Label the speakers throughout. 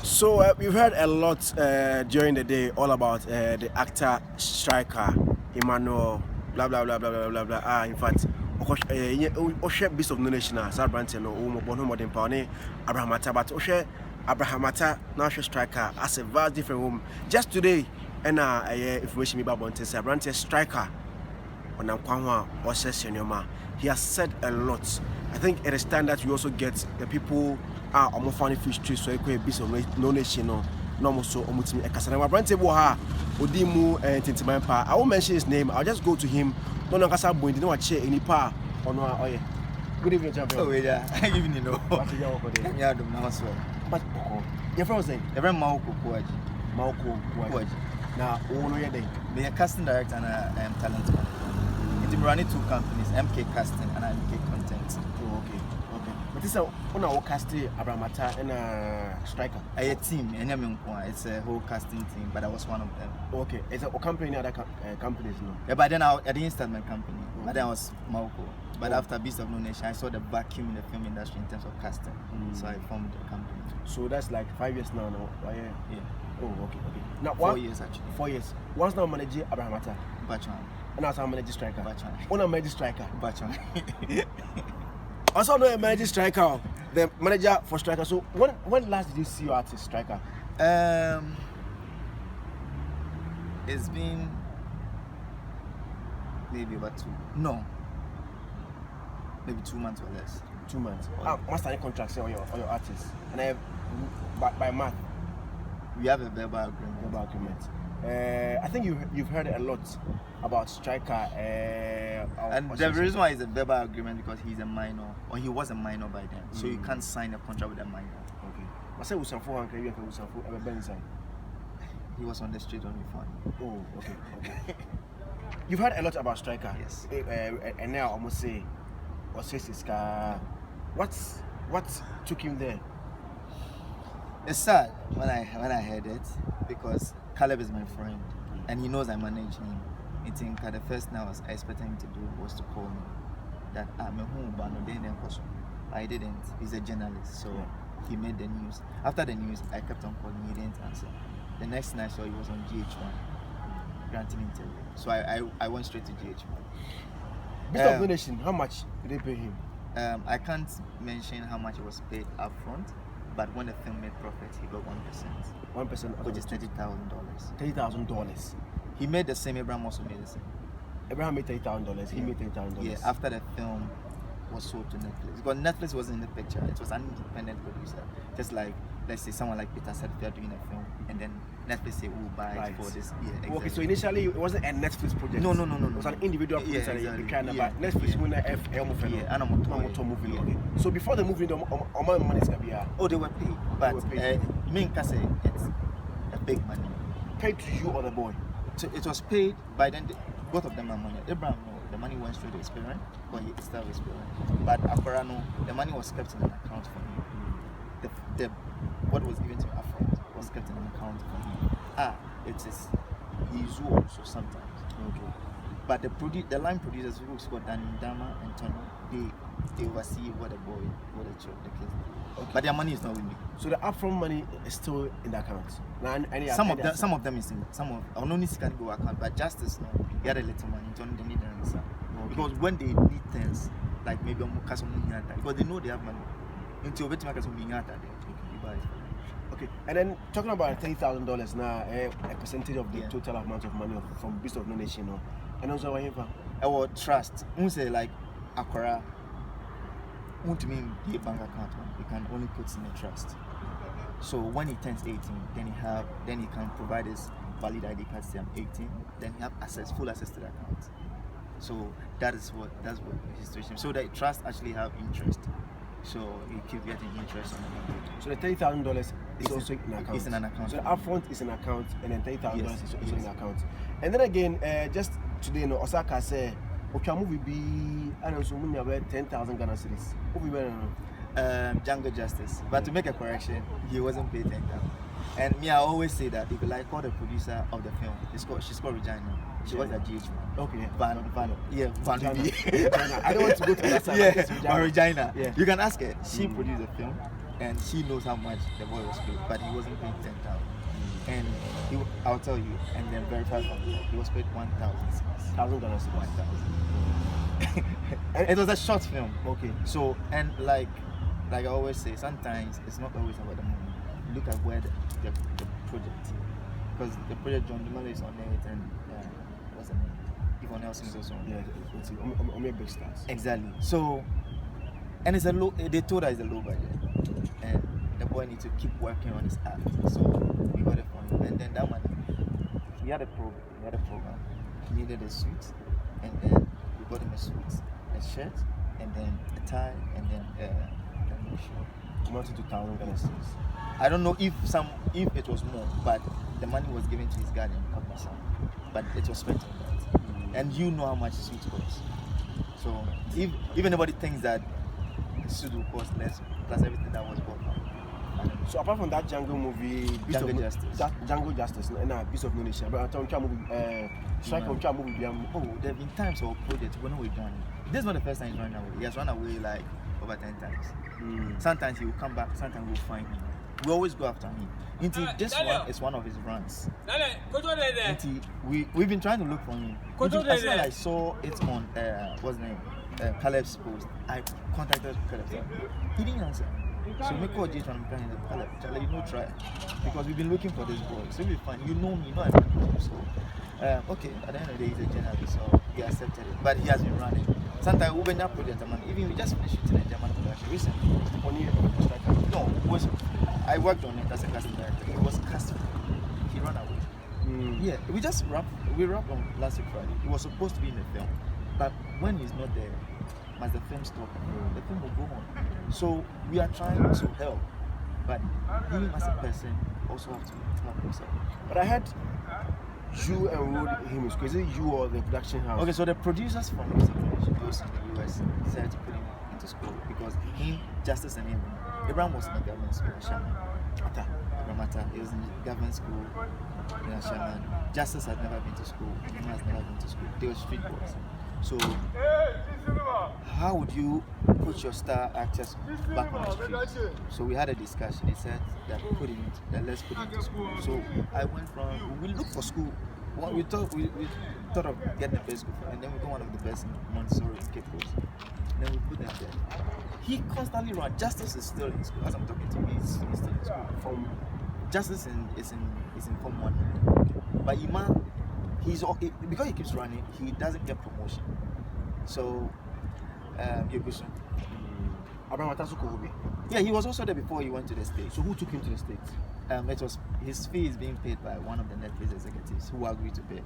Speaker 1: So we've heard a lot during the day all about the actor Strika, Emmanuel, blah blah blah blah blah blah blah. In fact, Oshe Beast of No Nation, Sabranti, no, Bono Modern Pony, Abraham Attah, but Oshe Abraham Attah, now Strika, as a vast different room. Just today, and information about Bonte Sabranti Strika on Amkwa or Sessionoma. He has said a lot. I think it is time that we also get the people are funny fish trees so a Beast of No Nation, no so Omutimi Ekasana. Brante Boha, Odimu and Tintimampa. I won't mention his name, I'll just go to him. No, no, Casa Boy, no, chair any pa or no. Good evening, champion.
Speaker 2: Oh, yeah, I even know.
Speaker 1: What are you over there?
Speaker 2: Yeah, the mouse.
Speaker 1: But your friend's name?
Speaker 2: Every Mauko Puaji.
Speaker 1: Mauko Puaji. Now, all the day.
Speaker 2: Be a casting director and a talent man. It's running two companies, MK Casting and MK Content.
Speaker 1: Oh, okay. But this is on our casting, Abraham Attah and Strika.
Speaker 2: A team, it's a whole casting team, but I was one of them.
Speaker 1: Okay, it's a company, other companies, no?
Speaker 2: Yeah, but then I didn't start my company, but then I was Mauko. But after Beast of No Nation, I saw the vacuum in the film industry in terms of casting, so I formed the company.
Speaker 1: So that's like 5 years now, no?
Speaker 2: Yeah.
Speaker 1: Oh, okay. Now,
Speaker 2: 4 years actually.
Speaker 1: 4 years. What's now managing Abraham Attah?
Speaker 2: Bachman.
Speaker 1: And also I'm managing Strika.
Speaker 2: Bachman.
Speaker 1: Oh, I'm managing Strika.
Speaker 2: Bachman.
Speaker 1: Also, no, managing Strika. The manager for Strika. So, when last did you see your artist Strika?
Speaker 2: It's been maybe about maybe 2 months or less.
Speaker 1: 2 months. Must any contracts on your artist? And I have by math.
Speaker 2: We have a verbal agreement.
Speaker 1: I think you've heard a lot about Strika.
Speaker 2: And the reason why it's a verbal agreement because he's a minor, or he was a minor by then, so you can't sign a contract with a minor.
Speaker 1: Okay. I say
Speaker 2: he was on the street only fun.
Speaker 1: Oh, okay. You've heard a lot about Strika.
Speaker 2: Yes.
Speaker 1: And now I must say, what took him there?
Speaker 2: It's sad when I heard it because Celeb is my friend and he knows I manage him. I think the first thing I was expecting him to do was to call me that I'm a home but I didn't. He's a journalist, so he made the news. After the news, I kept on calling, he didn't answer. The next thing I saw, he was on GH1 granting interview. So I went straight to GH1.
Speaker 1: Beast of No Nation, how much did they pay him?
Speaker 2: I can't mention how much he was paid up front, but when the film made profit, he got 1%.
Speaker 1: 1%,
Speaker 2: which is $30,000.
Speaker 1: $30,000.
Speaker 2: He made the same. Abraham also made the same.
Speaker 1: Abraham made $30,000. He made $30,000.
Speaker 2: Yeah, after the film was sold to Netflix. Because Netflix wasn't in the picture. It was an independent producer. Just like, let's say, someone like Peter said, they're doing a film, and then Netflix say, we'll buy it for this. Yeah, exactly.
Speaker 1: Okay, so initially it wasn't a Netflix project.
Speaker 2: No.
Speaker 1: It was an individual producer.
Speaker 2: Exactly.
Speaker 1: Netflix when
Speaker 2: Okay.
Speaker 1: So before the movie, the money is going to be
Speaker 2: oh, they were paid. But me and say it's a big money.
Speaker 1: Paid to you or the boy?
Speaker 2: So it was paid by then. Both of them are money. Abraham, no, the money went straight to his parent, but he still his parent. But Akora, no, the money was kept in an account for him. What was given to Afro was kept in an account for him. It is his also sometimes.
Speaker 1: Okay.
Speaker 2: But the line producers who got Dama and Tony, they oversee what the kids. Okay. But their money is not with me.
Speaker 1: So the upfront money is still in the account.
Speaker 2: Some of them is in only can go account, but Justice no, he had a little money. They need an answer. Because when they need things, like maybe because they know they have money. Until they buy it.
Speaker 1: Okay, and then talking about $30,000 now, a percentage of the total amount of money from Beast of No Nation, and also what him
Speaker 2: our trust. We say like Akora. Won't mean the bank account. You can only put in a trust. So when he turns 18, then he can provide his valid ID card say I'm 18. Then he have full access to the account. So that's what his situation. So the trust actually have interest. So he keep getting interest on the money.
Speaker 1: So the $30,000 is also in account.
Speaker 2: It's in an account.
Speaker 1: So the upfront is an account, and then $30,000 is also in account. And then again, just today, Osaka said, okay, movie be I don't know, movie about 10,000 Ghana cedis. Movie better
Speaker 2: Jungle Justice. But to make a correction, he wasn't paid 10,000. And me, I always say that if you like call the producer of the film, she's called Regina. She was at GH1.
Speaker 1: Okay.
Speaker 2: Van. Yeah, Van.
Speaker 1: I don't want to go to that side.
Speaker 2: Yeah, Regina.
Speaker 1: Yeah.
Speaker 2: You can ask her. She produced the film. and she knows how much the boy was paid, but he wasn't paid 10,000. And I'll tell you, and then verify from me, he was paid 1,000. And it was a short film.
Speaker 1: Okay.
Speaker 2: So, and like I always say, sometimes it's not always about the money. Look at where the project, because the project John Dumale is on it, and what's the name? Yvonne Nelson is also on it.
Speaker 1: Yeah, on big stars.
Speaker 2: Exactly. So, and it's a low. They told us it's a low budget, and the boy needs to keep working on his act. So we got it for him, and then that one, he had a program. He needed a suit, and then we got him a suit, a shirt, and then a tie, and then a new shirt.
Speaker 1: Amounting to 1,000 Ghana cedis.
Speaker 2: I don't know if it was more, but the money was given to his guardian, but it was spent on that. And you know how much a suit costs. So if anybody thinks that the suit will cost less, plus everything that was bought.
Speaker 1: So apart from that Django movie, Django Justice, and a piece of Indonesia, but I'm talking movie, Strika movie.
Speaker 2: There have been times or projects when we've done it. This is not the first time he's run away. He has run away like over 10 times. Sometimes he will come back, sometimes we'll find him. We always go after him. This one is one of his runs. We've been trying to look for him. As soon as I saw it on what's the name? Celeb's post, I contacted Celeb. He didn't answer. So make call J from Caleb, you know, try. Because we've been looking for this boy. So we'll find, you know me, you know I know. So okay, at the end of the day he's a journalist, so he accepted it. But he has been running. Sometimes we went up project, even we just finished shooting a German production recently. No, I worked on it as a casting director. It was casting. He ran away. Yeah, we wrapped on last week Friday. He was supposed to be in the film, but when he's not there, as the film stop, the film will go on. So we are trying to help, but him as a person also have to help himself.
Speaker 1: But I heard you enrolled him in school. Is it you or the production house?
Speaker 2: Okay, so the producers from those in the US decided to put him into school because him, Justice and Abraham was in the government school in Shaman. Attah. He was in the government school in Shaman. Justice had never been to school. He has never been to school. They were street boys. So how would you put your star actors back on the street? So we had a discussion. They said that let's put him to school. So I went from, we looked for school. We thought of getting the best school, and then we got one of the best in Montessori in Cape Coast. And then we put them there. He constantly runs. Justice is still in school. As I'm talking to you, he's still in school. Justice is in Form 1. But Iman, because he keeps running, he doesn't get promotion. So, yeah, he was also there before he went to the States.
Speaker 1: So who took him to the States?
Speaker 2: It was his fee is being paid by one of the Netflix executives who agreed to pay.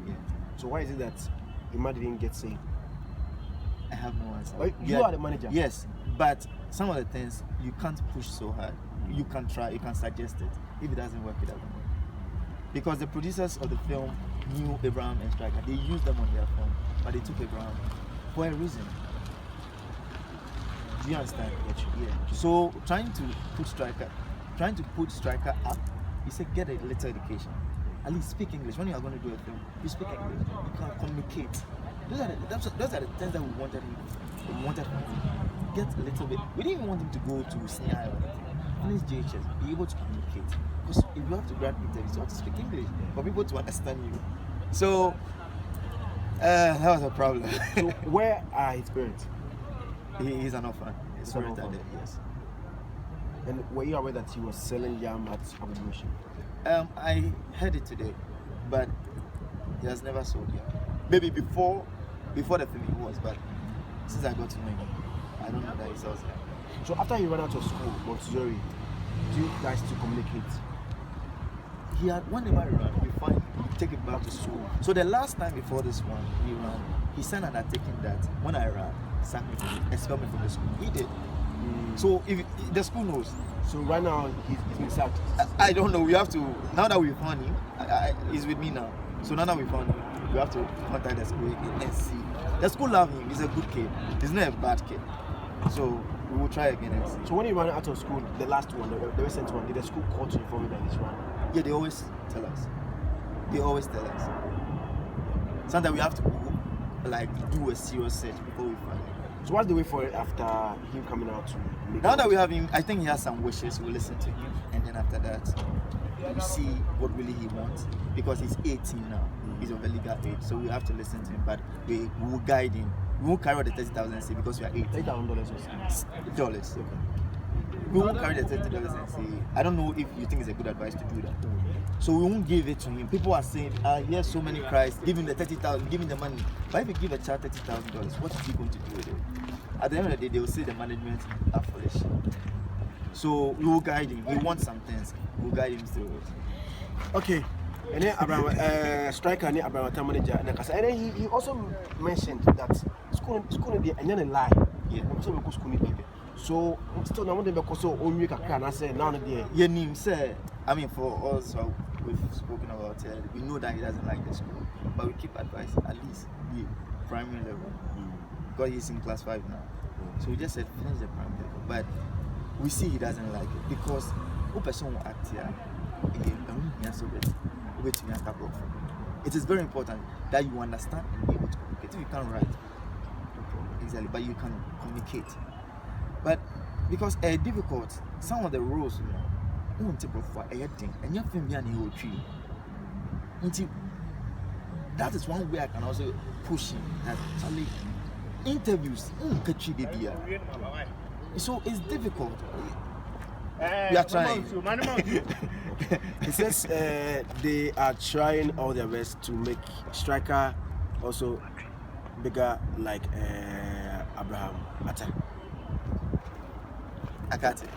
Speaker 2: Yeah.
Speaker 1: So why is it that Iman didn't get saved?
Speaker 2: I have no answer.
Speaker 1: Well, you are the manager.
Speaker 2: Yes, but some of the things you can't push so hard. You can try, you can suggest it. If it doesn't work, it doesn't work. Because the producers of the film knew Abraham and Strika. They used them on their film, but they took Abraham for a reason. Do you understand? Yeah. So trying to put Strika up, he said get a little education. At least speak English. When you are going to do a film, you speak English. You can communicate. Those are the things that we wanted him. We wanted him to get a little bit. We didn't even want him to go to SNI or anything. Please JHS, be able to communicate. Because if you have to grab interviews, you have to speak English for people to understand you. So that was a problem.
Speaker 1: So where are his parents?
Speaker 2: He's an orphan. His parents are dead, yes.
Speaker 1: And were you aware that he was selling yam at Abomination?
Speaker 2: I heard it today, but he has never sold yam. Maybe before the film he was, but since I got to know him, I don't know that he sells yam.
Speaker 1: So after he ran out of school, Montessori, do you guys still communicate?
Speaker 2: He had, whenever he ran, we take it back to school. So the last time before this one, he ran, he sent an article that when I ran, expelled me from the school. He did. So if the school knows.
Speaker 1: So right now he's been sacked.
Speaker 2: I don't know. We have to, now that we found him, he's with me now. So now that we found him, we have to contact the school and see. The school love him. He's a good kid. He's not a bad kid. So we will try again and see.
Speaker 1: So when he ran out of school, the last one, the recent one, did the school call to inform you that he's run?
Speaker 2: Yeah, they always tell us. They always tell us. Sometimes we have to do a serious search before we find him.
Speaker 1: So what's the way for it after him coming out to make
Speaker 2: Now that we have him, I think he has some wishes. We'll listen to him, and then after that, we see what really he wants, because he's 18 now. He's of a legal age, so we have to listen to him. But we will guide him. We won't carry out the 30,000 say because we are 18.
Speaker 1: $8,000
Speaker 2: Dollars. We won't carry the $30 and say, I don't know if you think it's a good advice to do that. So we won't give it to him. People are saying, he has so many cries, give him the 30,000, give him the money. But if you give a child $30,000, what is he going to do with it? At the end of the day, they will say the management are foolish. So we will guide him. He wants some things. We'll guide him through it.
Speaker 1: Okay. And then Strika and Abraham manager, and then he also mentioned that school and then a lie.
Speaker 2: Yeah.
Speaker 1: So still now they because so only can I say now the
Speaker 2: your name say, I mean, for us we've spoken about it, we know that he doesn't like the school, but we keep advice at least the primary level, because he's in class 5 now. So we just said finish the primary level, but we see he doesn't like it because who person will act here. It is very important that you understand and be able to communicate. If you can't write, exactly, but you can communicate. But because difficult, some of the rules, won't take for anything, and you have to be tree. That is one way I can also push him. That Charlie interviews, so it's difficult. We are trying.
Speaker 1: He says they are trying all their best to make Strika also bigger like Abraham Attah.
Speaker 2: I got it.